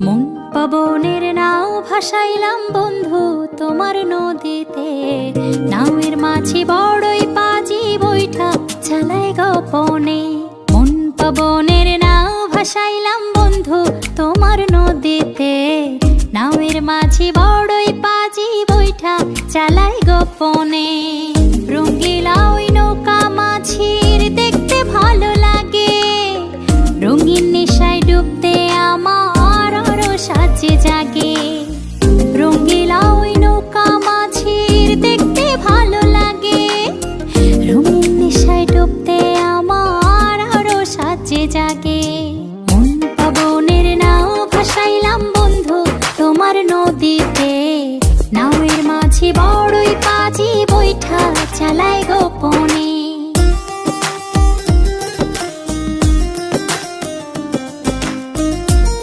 মন পবনের নাও ভাসাইলাম বন্ধু তোমার নদীতে। নাওয়ের মাঝি বড়ই পাজি বৈঠা চালায় গোপনে। মন পবনের নাও ভাসাইলাম বন্ধু তোমার নদীতে। নাওয়ের মাঝি বড়ই পাজি বৈঠা চালায় গোপনে। রঙ্গিলা ওই নৌকা মাঝির দেখতে ভালো লাগে। রঙিন নেশায় ডুবতে আমার